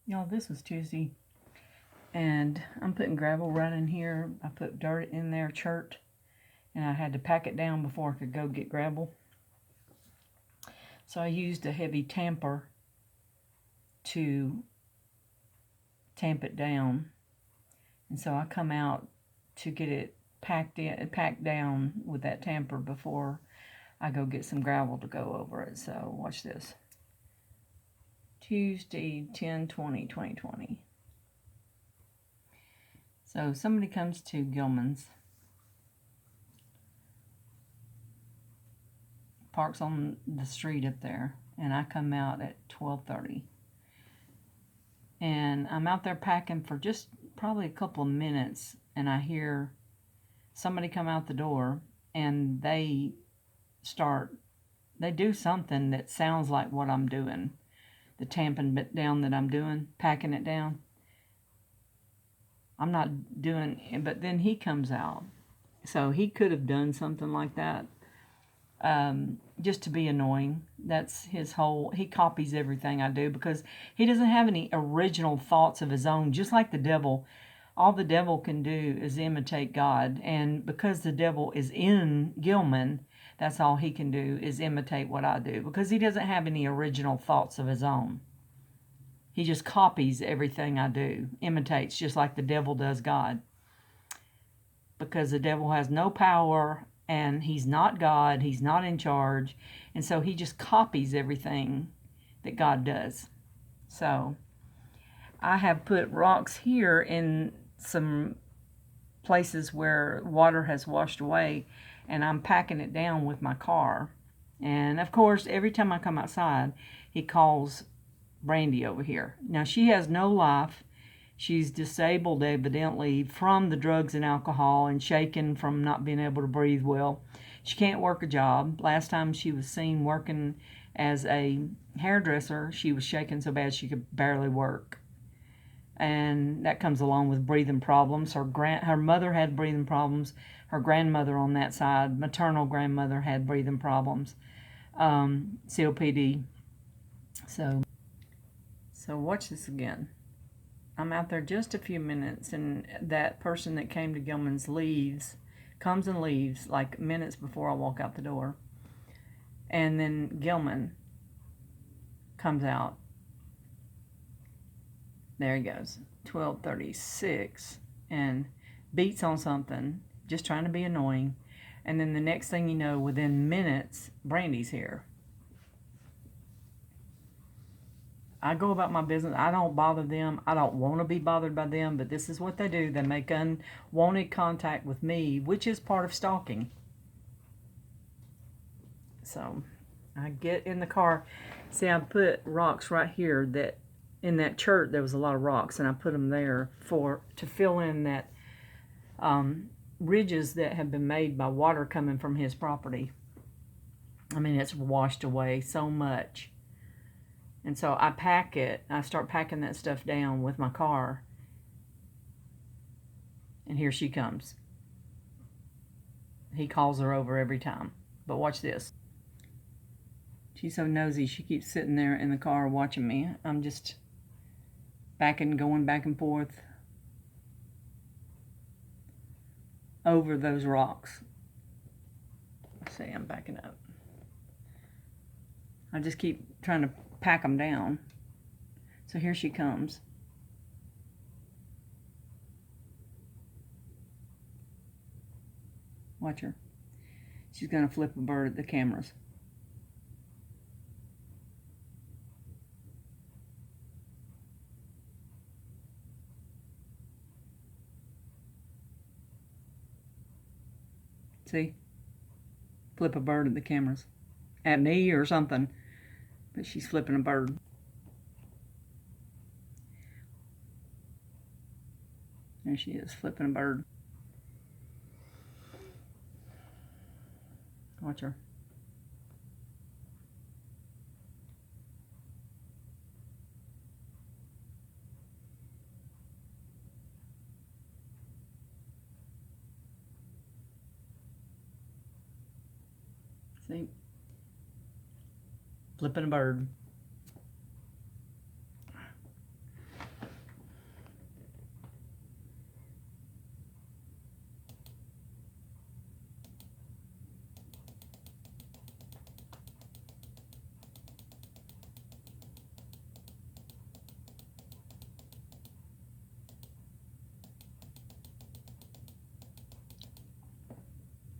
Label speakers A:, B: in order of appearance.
A: Y'all, this was Tuesday, and I'm putting gravel right in here. I put dirt in there, chert, and I had to pack it down before I could go get gravel. So I used a heavy tamper to tamp it down, and so I come out to get it packed down with that tamper before I go get some gravel to go over it. So watch this. Tuesday, 10/20/2020. So somebody comes to Gilman's, parks on the street up there, and I come out at 12:30. And I'm out there packing for just probably a couple of minutes, and I hear somebody come out the door, and they do something that sounds like what I'm doing. The tamping down that I'm doing, packing it down. I'm not doing it, but then he comes out. So he could have done something like that just to be annoying. That's his whole, he copies everything I do because he doesn't have any original thoughts of his own, just like the devil. All the devil can do is imitate God. And because the devil is in Gilman, that's all he can do is imitate what I do because he doesn't have any original thoughts of his own. He just copies everything I do, imitates, just like the devil does God. Because the devil has no power and he's not God, he's not in charge, and so he just copies everything that God does. So I have put rocks here in some places where water has washed away, and I'm packing it down with my car. And of course, every time I come outside, he calls Brandi over here. Now, she has no life. She's disabled, evidently, from the drugs and alcohol and shaken from not being able to breathe well. She can't work a job. Last time she was seen working as a hairdresser, she was shaking so bad she could barely work. And that comes along with breathing problems. Her mother had breathing problems. Her grandmother on that side, maternal grandmother, had breathing problems. COPD. So watch this again. I'm out there just a few minutes, and that person that came to Gilman's comes and leaves like minutes before I walk out the door. And then Gilman comes out. There he goes, 12:36, and beats on something, just trying to be annoying. And then the next thing you know, within minutes, Brandi's here. I go about my business. I don't bother them. I don't want to be bothered by them, but this is what they do. They make unwanted contact with me, which is part of stalking. So I get in the car. See, I put rocks right here that in that church there was a lot of rocks, and I put them there to fill in that ridges that have been made by water coming from his property. I mean, it's washed away so much. And so I start packing that stuff down with my car. And here she comes. He calls her over every time. But watch this. She's so nosy, she keeps sitting there in the car watching me. I'm just going back and forth over those rocks. Let's see, I'm backing up. I just keep trying to pack them down. So here she comes. Watch her. She's going to flip a bird at the cameras. See? Flip a bird at the cameras. At me or something. But she's flipping a bird. There she is, flipping a bird. Watch her. See? Flipping a bird.